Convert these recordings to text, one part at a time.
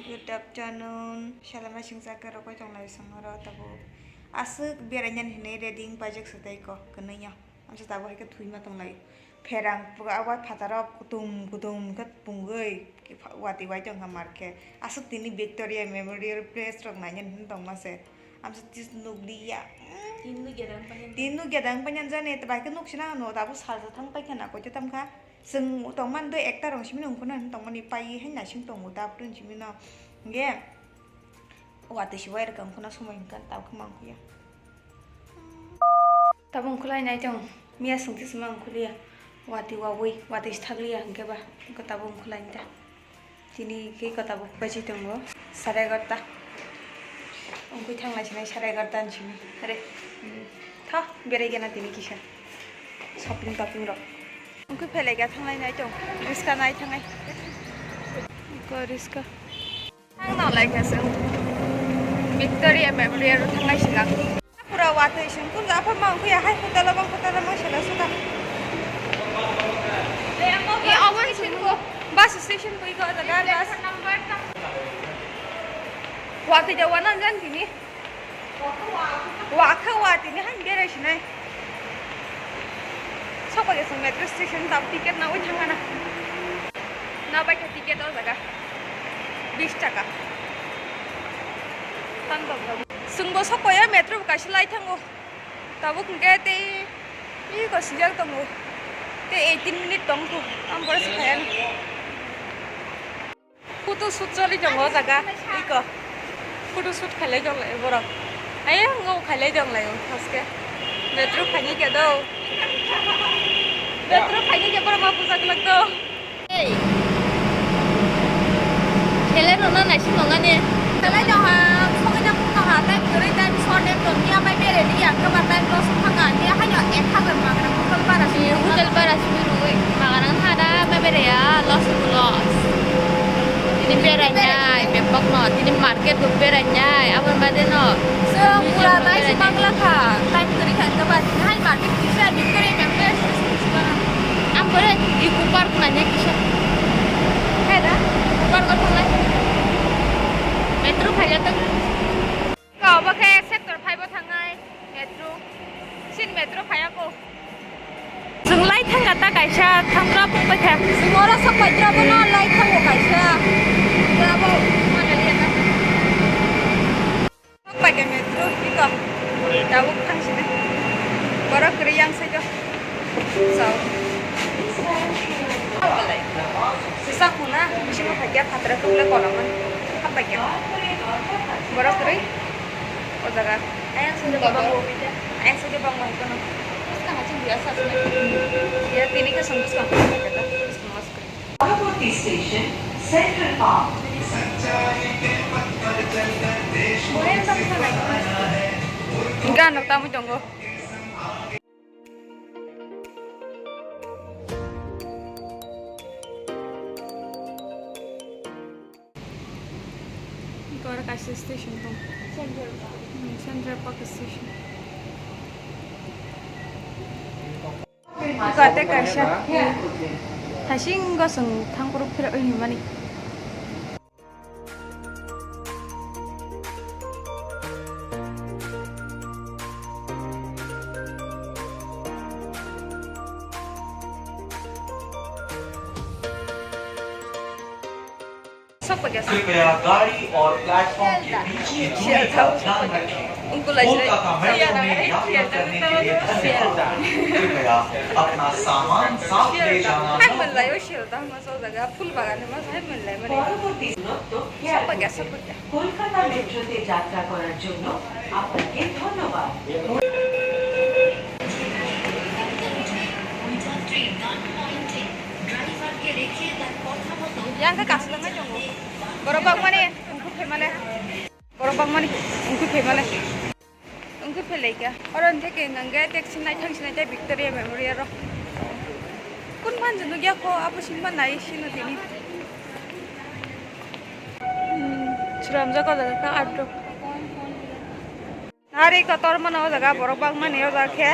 Good afternoon. Shalom singsaker ko tong lai sangaro tabo. Asuk beranyan hine reading pajak sedai ko kenanya. Amsa tabo ke thui ma tong lai. Pherang puga awat phatarok kutum kat punggoi wati wai tong hamar ke. Asuk tini Victoria Memorial Place rok nanyan tong ma se. Amsa tis nugli ya. Tinu gedang panyan jane tabai ke nuk sina no tabo salsa thang pai kana ko jatam kha. Seng tongman doi ekta rong simi nong kunan tongman ipai hen na sing tong uta prun simi no nge wate siwai rekam kuna sumai kan tau kemang ya tabung kulai nai jong mia sungti semang kulia wati wawi wati staglia nge ba ko tabung kulai nda tini ke ko tabuk baji tonggo sare garta ongkui thangla sinai sare garta simi are tha bere gena tini kisha shopping ro ongkui phelega thanglai nai jong riska nai thangai ko riska hang na lai ka sung Victoria Memorial thangai singa pura wate sung kun ga pha mang kuya hai hotala bang sela suka e awan sin ko bus station koi ko daga bus number ta wate jawanan jan tini wa tini han bere sinai সবাই metro station তাও ticket না ওই থাকা না বাইকে টিকিটও জায়গা 20 টাকা sungbo sokoya metro kasi lai thango tabu kungke te ni ko sijal tongo te 18 minute tongku am boras khayan photo shoot choli jongo jaga iko photo shoot khale jong lai borak ai ngo khale jong lai haske metro khani ke do metro khani ke bora ma pusak lagdo ei khele no na nashi no ngane kala jong ha sokanya pung ha time kuri time short time to nia bai bere ni ak ba time to sokanga nia ha ya ek ha ba magana hotel baras rui magarang hada bai bere ya loss ini beranya bepok no ini market bu beranya awan bade no so pura nai semangla kha time kuri kha ka ba hai market kisa dikare member ambore iku park nanya kisah heda park ko thonai metro phaya tak ka ba khe sector 5 thangai metro sin metro phaya ko sunglai thanga ta kaisa thangra pungpai kha sungora sapai tra bana lai thango kaisa bravo mana lihat na sapai ke metro iko dawuk thangsine bara kriyang saja so sisa kuna misi mo khagya phatra kule kolaman apa ya boros kri o jaga ayang sudah bang mau kono terus kan acing biasa sebenarnya ya tini ke sembus kan kata terus masuk Bhagavati station Central Park boleh tak sana enggak nak tamu jonggo Kasih station tuh Central Park station kate kasih 다시 것은 탕구로 필요 없는 많이 कृपया गाड़ी और platform के बीच की दूरी का ध्यान रखें। पुल का मेट्रो में यात्रा करने के लिए धन्यवाद। कृपया अपना सामान साथ ले जाना। কলকাতা মেট্রোতে যাত্রা করার জন্য আপনাকে ধন্যবাদ। yang ke kasih lagi jonggo borobang mana ungkup mana borobang mana ungkup mana ungkup lagi orang teke nangga tek sinai thang sinai teh Victoria Memorial ro kun man jenu gya ko apa simpan nai sinu tini suram jaga jaga ka adro hari kotor mana jaga borobang mana yo jaga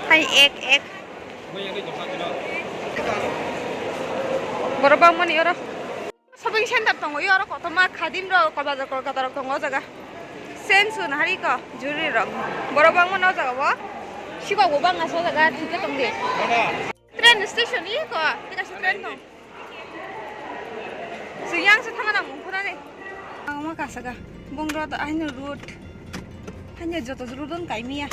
hai ek borobang mana yo ro shopping center tongo yo aro kotoma khadim ro bazar kolkata ro tongo jaga sen sun hari ko juri ro borobang mo no jaga bo sigo go bang aso jaga thike tongde train station ni ko tika train tong siyang sa thanga nang mungkuna ne angma kasaga bongro da aino road hanya joto roadon kaimia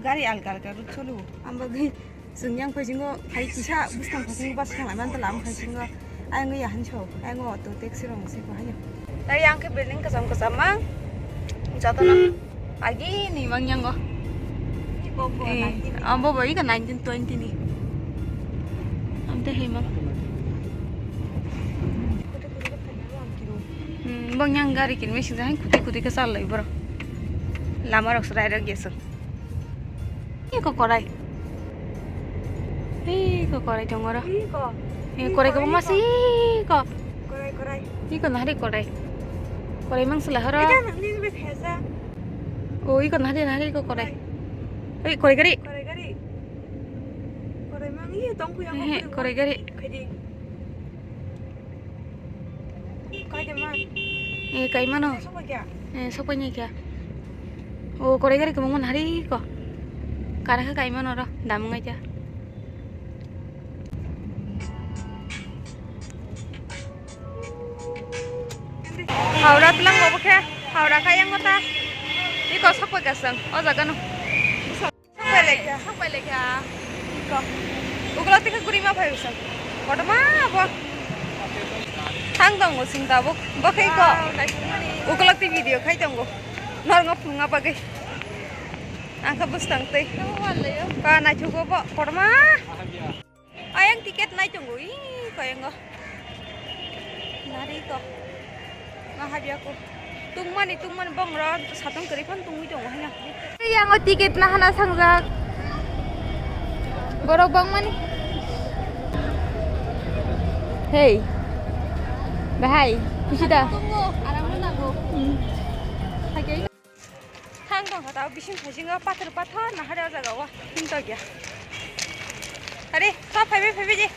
gari algar ka road cholu amba gi sungyang phajingo hai kisa bustang phajingo bas thang aman ta lam phajingo anh ấy ăn chầu anh ngồi tụ taxi rồi một xíu quá nhỉ đây ăn cái building cái sam mang cho tao nào lagi nih bang yang go ambo bayi kan 1920 nih amte hemang bang yang gari kin mesin jahan kuti ke sal lai bro lama rok serai rok gesu ini kok korai jongora korai ko masih kok korai iko nahari korai mang selahara oh iko nahari ko korai korai gari mang iya tongku yang korai gari kai mana sopanya kya oh korai gari kemang nahari ko karena kai mana ro damung aja Haura tulang gobo khe haura kayang ngota iko sakoi kasang o jaga no sakoi lekha iko uglo tika gurima phai usang kodma bo thang dong sing ta bo bakai ko uglo ti video khai dong go nornga phunga bagai angka bustang tei ka na chugo bo kodma ayang tiket nai tunggu kayang go nari ko Mahabi aku tungman bang ro satong keripan tunggu dong hanya yang tiket nah hana sangjak borok bang mani hey bahai kusida tunggu aram nago hage hang dong kata bisin phajinga pathar nah hada jaga wa hinta gya are sa phaibe je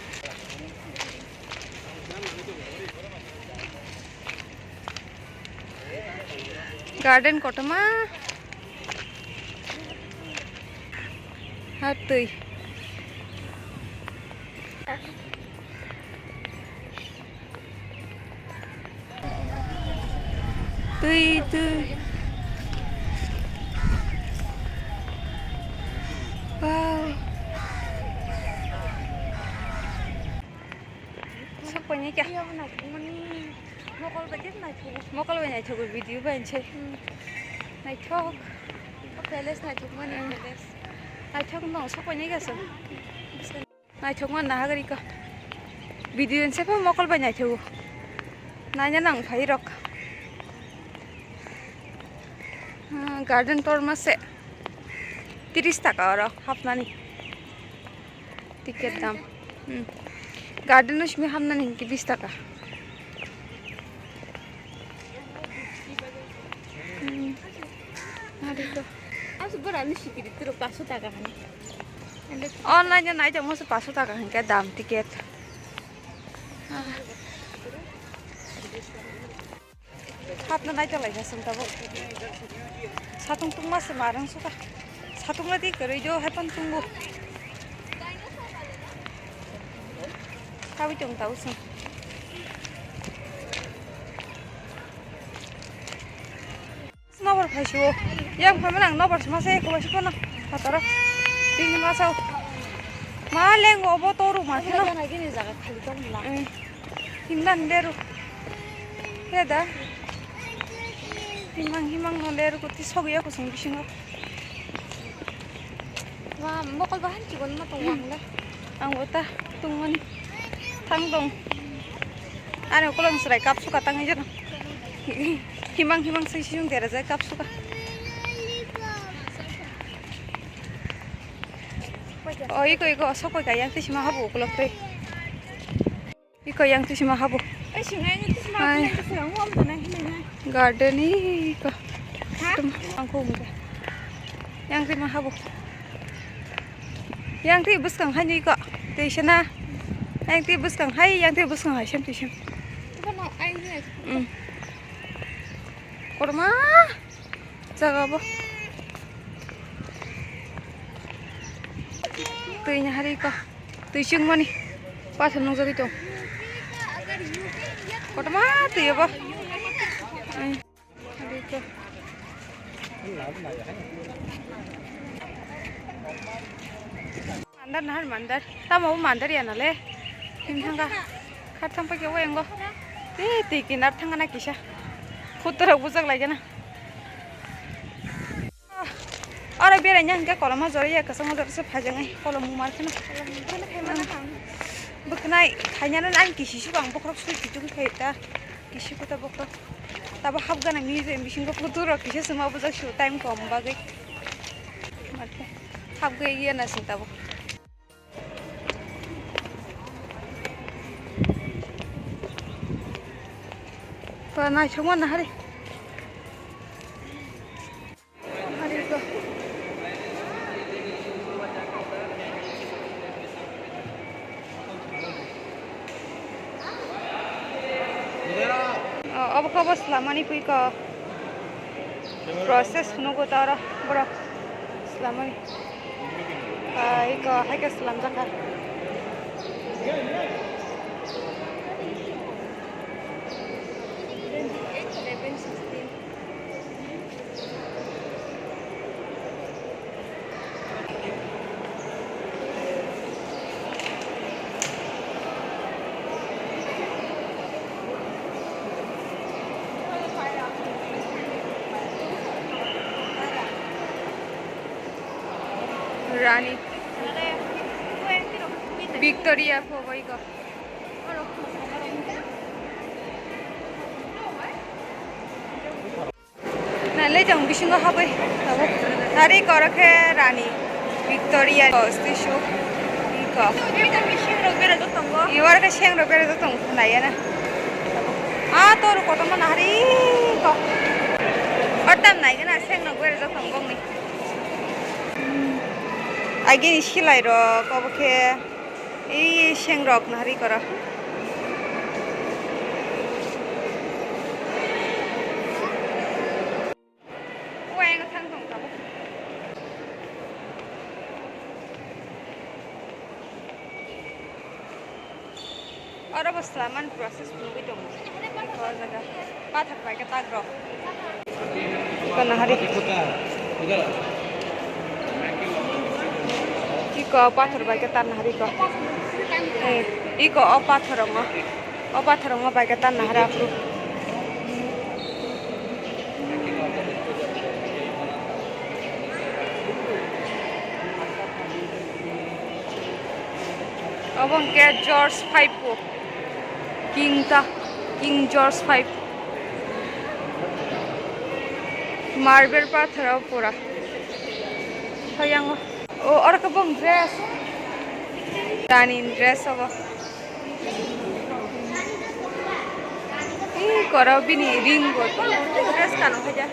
garden kotama hatui tui wow sapanya kya mokol banyak coba video banyak Naitok, peles naitok mana peles? Naitok nong soknya gak sih? Naitok mana hari ko? Video yang siapa mokal banyak tuh? Nanya nang fairok. Garden tour masih 30 taka orang, half nani. Tiket dam. Garden usmi half nani 20 taka. Online nya naik cuma 500 taka hingga dam tiket. Hapna naik jalan ya senta bu. Satung tung masih marang suka. Satung lagi kerja hapan tunggu. Kau jong tahu sih. Nomor pasio, yang pemenang nomor masih aku masih pernah, kata tinggi masau, malah ngobo toru masih no, himdan deru, ya dah, himang noleru kuti sogi aku sungguh singap, wah mau kalau bahan cikon mah tungguang lah, anggota tungguan, tangdong, ane kalau serai kapsu katang aja no. Himang sih yung dera kapsu ka. Oh iko sokoi ka yang tisima habu kulok teh. Iko yang tisima habu. Garden iko. Angkung ka. Yang tisima habu. Yang ti bus kang hanyi iko. Tisana. Yang ti bus kang hai, yang ti bus kang hai siam tisam. Korma jaga bo teuinya hari ko teuy sing mani pathor nong jagi tong korma teuy bo hari ko mandar nahar mandar tamo mandar ya nale himthanga khatham pa ke wengo ti kinar thanga na kisa Putra bujak lagi na. Orang beranya enggak kalau mau jari ya kesana jari sepanjangnya kalau mau market na. Bukanai hanya nan kisi sih bang bokrok sulit itu kita kisi kita bokrok. Tapi habgan ami itu ambition ko putra kisi semua bujak show time kom bagai. Market habga iya nasi tabu. Nah, cuma nah hari ko अब कब सलामनी पुई का process नुको तारा बड़ा सलामनी एक है के सलाम जका Rani Victoria po boy ko nale jang bisingo habai tabo tari korake Rani Victoria stisho iko iwar ka sheng ro bere tong naya na tor kotama nari ko otam nai na sheng no bere tong gong ni Again, she like rock, okay. E sheng rock, nari kora. Wang thang thong tabo. Orang berselaman proses menunggu dong. Kalau jaga, pathak baik kita grow. Karena hari. Iko pathor bai ke tan hari ko iko pathor bai ke tan hari aku abang ke George 5 ko King George 5 marble pathor pura sayang और कबंग dress रानी dress अब करो भी नहीं ring को dress कानो हो जा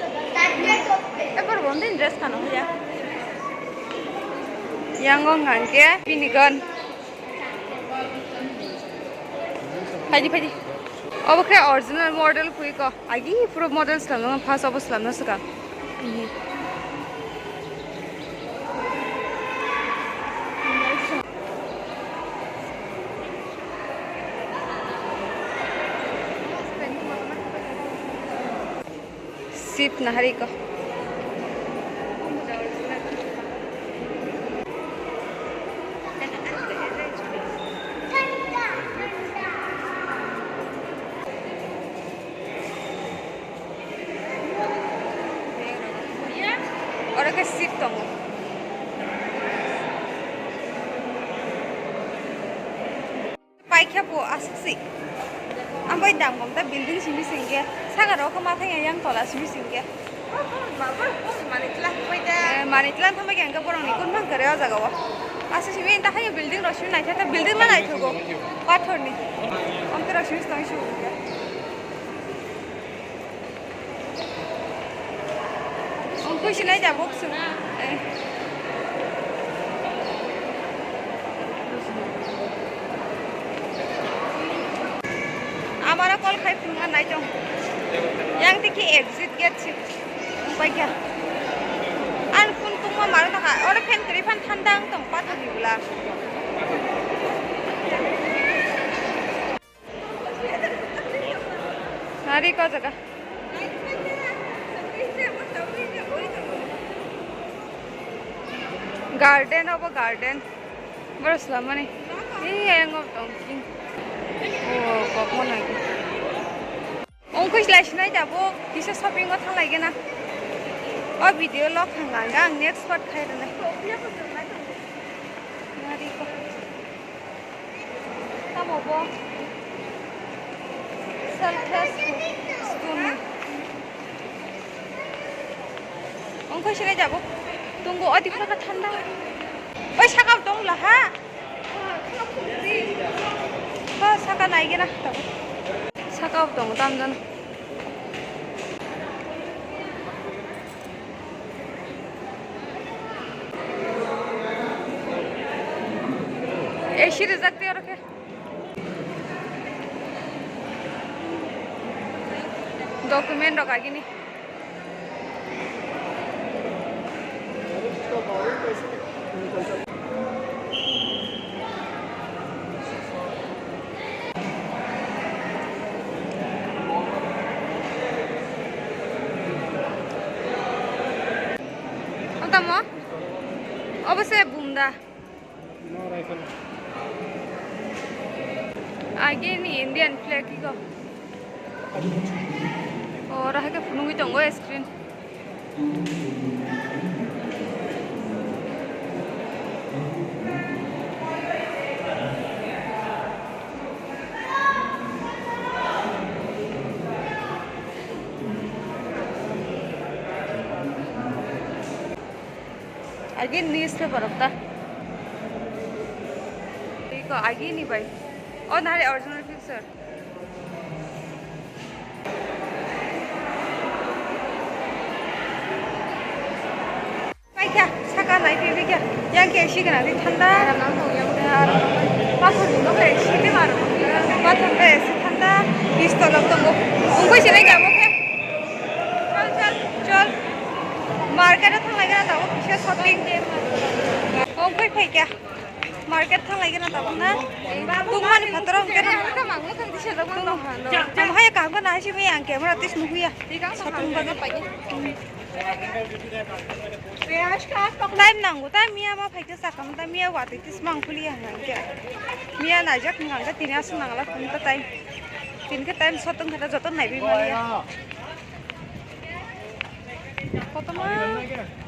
एक बार बोलते ड्रेस कानो हो जा यांगो ngangke pinigan फाइदी अब के ओरिजिनल मॉडल कोई को आगे प्रो मॉडल सलाम फास्ट अब सलाम न सका sip nahari ko ora ke sip tong paikha po asiksi ambai dam gomta building simi singe sagar ko matha yang tola simi singe manitlan thama ge angka porang ni kun bang kare jaga wa asa simi ta hanya building ro simi naitha ta building ma naitho go pathor ni amte ro simi stang shu ongko sinai jabo su हमारा कल खाइफिनगा नाय दं yang tiki exit gate sih baik ya an pun tunggu malu tak orang pantry pan tandang tempat lagi pula hari kau jaga garden apa garden baru selama nih ini yang ngomong oh kok mau lagi ongkos lainnya jabo bisa shopping kau thang lagi na oh video log hangga next spot khai deh hari kok kamu bo selfless stone ongkos lainnya jabo tunggu oh di mana thanda oh sakap dong lah ha oh sakap naik na tahu sakap dong tamjan ऐसी रखते हो रखे document रखा कि नहीं Kamu? Apa sih bunda? आगे नहीं Indian flag की को और रह के फोन की चंगो स्क्रीन आगे न्यूज़ पेपर होता ठीक है आगे नहीं भाई और नारे ओरिजिनल पिक्चर भाई क्या साका नहीं पी क्या यहाँ के ऐसी करा दी ठंडा बात होती तो ऐसी भी मारो बात होती ऐसी ठंडा इस तो लोग तो वो उनको इसी नहीं क्या वो क्या चल चल चल मार्केट में थोड़ा लगा था वो पीछे शॉपिंग उनको ही क्या मार्केट थांग लगे ना तब ना तुम मान पत्रों के ना तुम है काम करना है सी में आंके हमारा तीस नुहिया शॉपिंग करना पाएगी टाइम नांगो टाइम मिया मा फाइके साकम टाइम मिया वाते तीस मांगफुली आंके मिया नाजक नांगा तीन आस नांगला फोन का टाइम तीन के टाइम शॉपिंग करता जतो नहीं भी मारिया कत मा